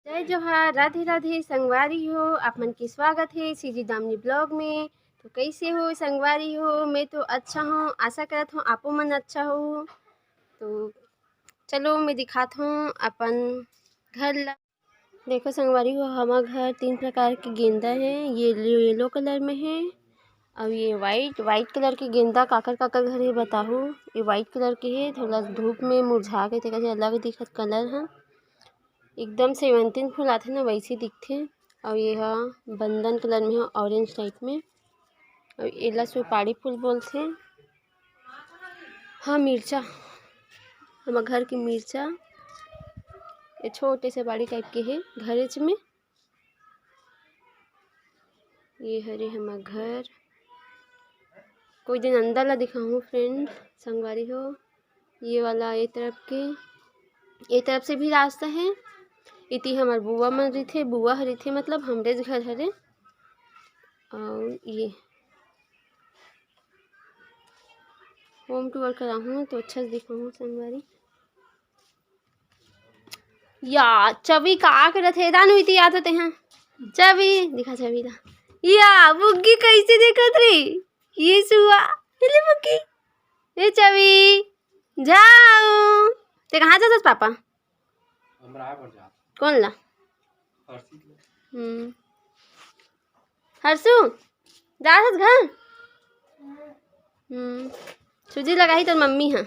जय जोहार, राधे राधे संगवारी हो। आप मन के स्वागत है सीजी दामनी ब्लॉग में। तो कैसे हो संगवारी हो? मैं तो अच्छा हूँ, आशा करत हूँ आपो मन अच्छा हो। तो चलो मैं दिखात हूँ अपन घर ला। देखो संगवारी हो, हमार घर 3 प्रकार के गेंदा है। ये येलो कलर में है और ये वाइट कलर के गेंदा काकर काकर घर है बताहू। ये वाइट कलर के है, थोड़ा धूप में मुरझा के तेकर से अलग दिखत कलर है। एकदम सेवंतीन फूल आथे ना वैसे दिखथे। और ये हा बंदन कलर में है, ऑरेंज टाइप में। और एला सुपारी फूल बोलथे। हाँ मिर्चा, हमार घर की मिर्चा ये छोटे से बाड़ी टाइप के है घरेच में। ये हरे हमार घर। कोई दिन अंदर ला दिखाऊँ फ्रेंड संगवारी हो। ये वाला ये तरफ से भी रास्ता है। इति हमार बुआ मन रहिथे, बुआ ह रहिथे मतलब हमरे घर हरे। और ये होम टूर कराहूँ तो अच्छा से दिखाऊँ संगवारी। या चबी का करत हे दानु इति याद होते हैं। चबी दिखा चबी ला। या बुग्गी कैसे देखत रे? ये सुआ हेले बुग्गी। ए चबी जाओ। ते कहाँ जात पापा? कौन ला? हर्षु जात घर। सूजी लगाही तो मम्मी हाँ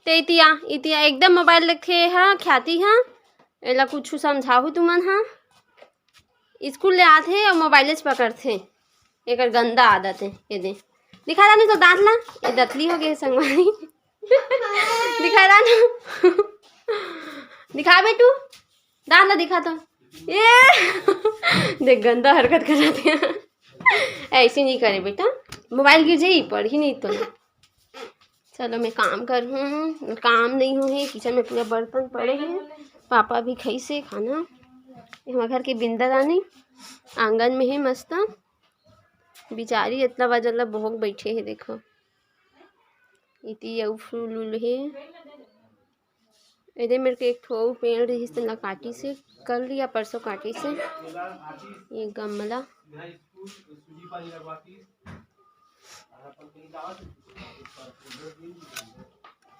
ते इतिया एकदम मोबाइल रखे हाँ ख्याति हाँ। एला कुछ समझाहू तुमन हाँ। स्कूल ले आथे और मोबाइल पकड़थे। एक गंदा आदत है ये दे। दिखा रहा तो दांत ला ये दतली हो गए संगवारी। दिखा रहा ना। दिखा बेटू दांत ला दिखा तो ये देख गंदा हरकत कर जाते हैं। ऐसे नहीं करे बेटा, मोबाइल गिर जाई पढ़ी नहीं तो। चलो मैं काम कर हूँ, काम नहीं हुए किचन में पूरा बर्तन पड़े हैं। पापा भी खाई से खाना। हमारे घर के बिंदा रानी आंगन में है मस्त। बिचारी इतना बजला भोग बैठे है देखो। इति अउ फूल उल है। इधर मेरे को एक ठो पेड़ रही से काटी से कल या परसों काटी से। ये गमला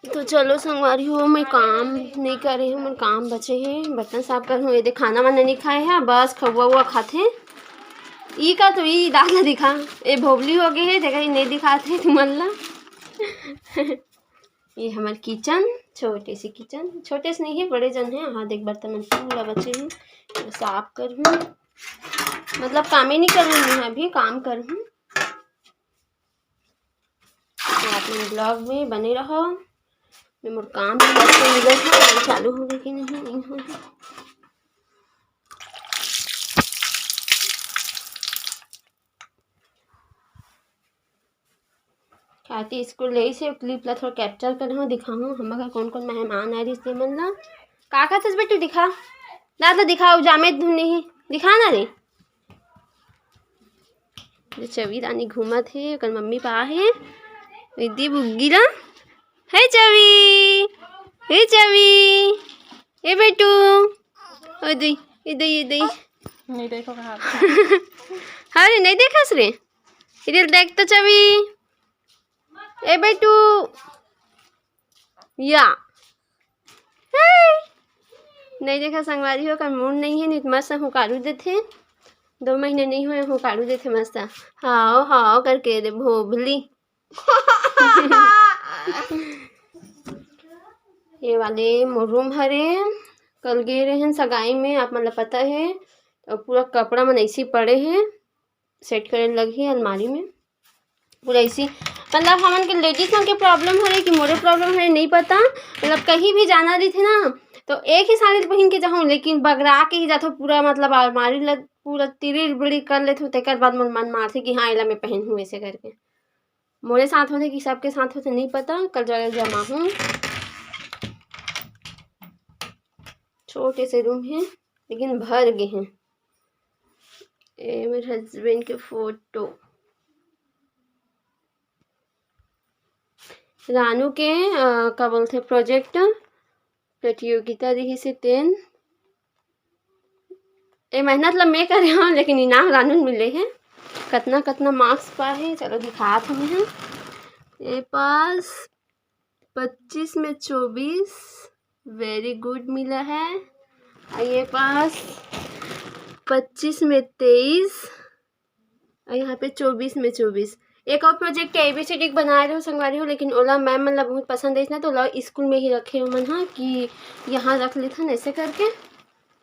तो चलो संगवारी हो, मैं काम नहीं कर रही हूँ, मेरे काम बचे हैं। बर्तन साफ कर हूँ। ये देख खाना वाना नहीं खाए हैं, बस खवा हुआ खाते। ई का तो ई दाल दिखा ये भोबली हो गई है देखा ये नहीं दिखाते तुमन ला। ये हमारे किचन छोटे से किचन, छोटे से नहीं है बड़े जन है। हाँ देख बर्तन पूरा बचे हैं, साफ कर हूँ। मतलब काम ही नहीं कर रही हूँ, अभी काम कर हूँ। तो आप मेरे ब्लॉग में बने रहो। मैं मोर काम भी चालू हो गए कि नहीं हो। ख्याति स्कूल ले से क्लिप ला थोड़ा कैप्चर कर हूँ दिखाऊँ हमारा कौन कौन मेहमान आए रही से मन ला। का खाथस बेटू दिखा दादा दिखाओ जामे धुन नहीं दिखा ना रे। जो चवी रानी घूमत है कल मम्मी पा है इदी बुग्गी ला है चवी। हे चवी ए बेटू ओ दई इदई नहीं देखो कहाँ। अरे नहीं देखस रे इधर देख तो चवी। ए बेटू या नहीं देखा संगवारी हो, कल मूड नहीं है। नहीं मस्त हुकारू देते 2 महीने नहीं हुए हुकारू देते मस्त। हाओ हाओ करके दे भोबली। ये वाले रूम हरे कल गए रहे सगाई में आप मतलब पता है। तो पूरा कपड़ा मन ऐसी पड़े हैं सेट करे लगी अलमारी में पूरा ऐसी। मतलब हमन के लेडीज मन के प्रॉब्लम हो रही कि मोरे प्रॉब्लम हो रही नहीं पता। मतलब कहीं भी जाना रही थे ना तो एक ही साड़ी पहन के जाऊँ, लेकिन बगरा के ही जाता पूरा मतलब अलमारी ला पूरा तिरी बिड़ी कर लेते। तेकर बाद मन मारते कि हाँ एला मैं पहन हूँ ऐसे करके। मोरे साथ होते कि सबके साथ होते नहीं पता। कल जमा हूँ। छोटे से रूम है लेकिन भर गए हैं। ये मेरे हस्बैंड के फोटो। रानू के क्या बोलते प्रोजेक्ट प्रतियोगिता रही से 10 ये मेहनत ला मैं करे हूँ लेकिन इनाम रानू मिले हैं। कितना कितना मार्क्स पा है चलो दिखात हमें हैं। ये पास 25 में 24 वेरी गुड मिला है। ये पास 25 में 23 और यहाँ पे 24 में 24। एक और प्रोजेक्ट ABCD बना रहे हो संगवारी हो, लेकिन ओला मैम मतलब बहुत पसंद है ना, तो ओला स्कूल में ही रखे हो मन हाँ कि यहाँ रख लेते हैं ऐसे करके,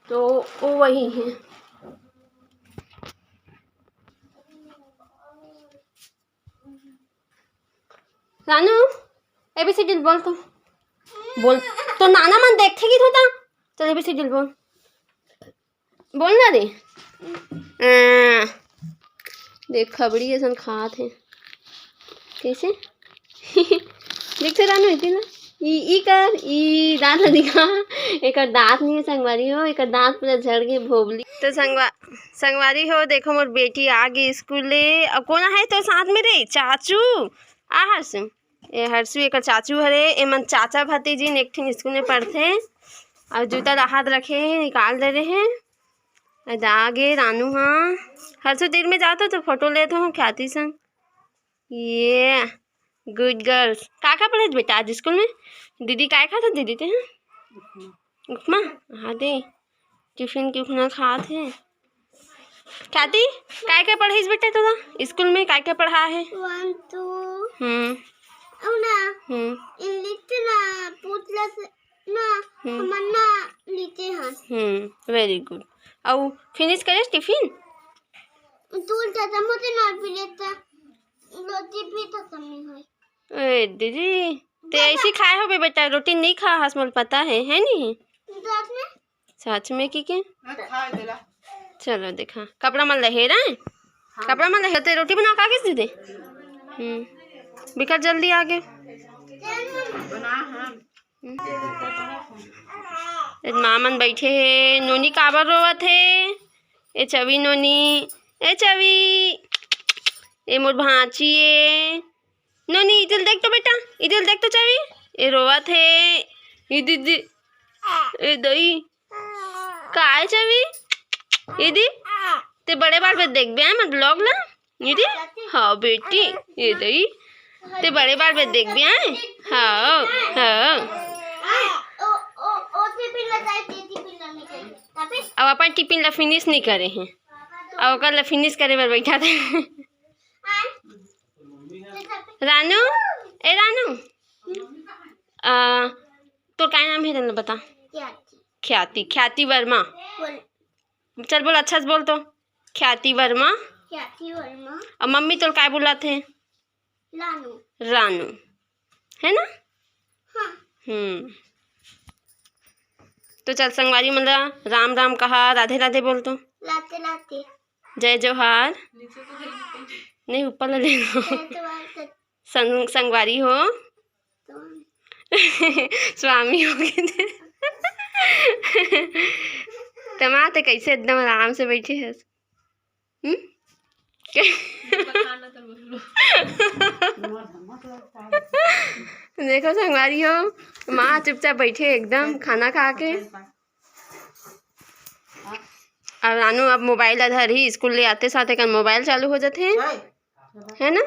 तो वो वही है। रानू ABCD बोल तो नाना मन देखेगी तो चल ABCD बोल ना रे। देख खबड़ी ऐसा खात है कैसे देखते रानू इतनी ना ई कर ई दांत दिखा। एक दांत नहीं है संगवारी हो, एक दांत पूरा झड़ गए भोबली। तो संगवारी हो देखो मोर बेटी आ गई स्कूल ले। अब कौन है तो साथ में रे चाचू आ हर्षु ए हर्षु एक चाचू हरे एमन चाचा भतीजी एक ठन स्कूल में पढ़ते और जूता हाथ रखे निकाल दे रहे हैं। आगे रानू हाँ हर्षु देर में जाता तो फोटो लेता हूँ ख्याति संग। ये गुड गर्ल्स का पढ़े बेटा आज स्कूल में? दीदी काय खाता दीदी थे हैं उपमा हाँ दे टिफिन की उपमा खात है। ख्याति काय पढ़े बेटा तोरा स्कूल में काय पढ़ा है? 1 2 वेरी गुड। और फिनिश करे टिफिन ए दीदी ते ऐसी खाए हो बेटा रोटी नहीं खा हस मोल पता है नहीं सच में की के चलो देखा कपड़ा मन लहेरा है कपड़ा मन लहेरते रोटी बना का किस दे बिखर जल्दी आगे मामन बैठे है। नोनी काबर रोवत है? ए चवी नोनी ए चवी ए मोर भांची है नोनी इधर देख तो बेटा इधर देख तो चवी ए रोवत है। ये दीदी ए दई का है चवी दीदी ते बड़े बार पे देख बे मत ब्लॉग ला दीदी हाँ बेटी ये दई ते बड़े बार पे देख बे हाँ हाँ अब अपन टिफिन ला फिनिश नहीं करे हैं अब ओकर ला फिनिश करे बर बैठा थे। रानू ए रानू तो क्या नाम है तेरा बता? ख्याति ख्याति वर्मा चल बोल अच्छा से बोल तो ख्याति वर्मा और मम्मी तो क्या बोला थे? रानू है ना हाँ। तो चल संगवारी मतलब राम राम कहा राधे राधे बोल तो लाते जय जोहार नहीं ऊपर ले संगवारी हो स्वामी हो गए तमाते कैसे एकदम आराम से बैठे है देखो संगवारी हो माँ चुपचाप बैठे एकदम खाना खा के। अब रानू अब मोबाइल अधर ही स्कूल ले आते साथ एक मोबाइल चालू हो जाते हैं है ना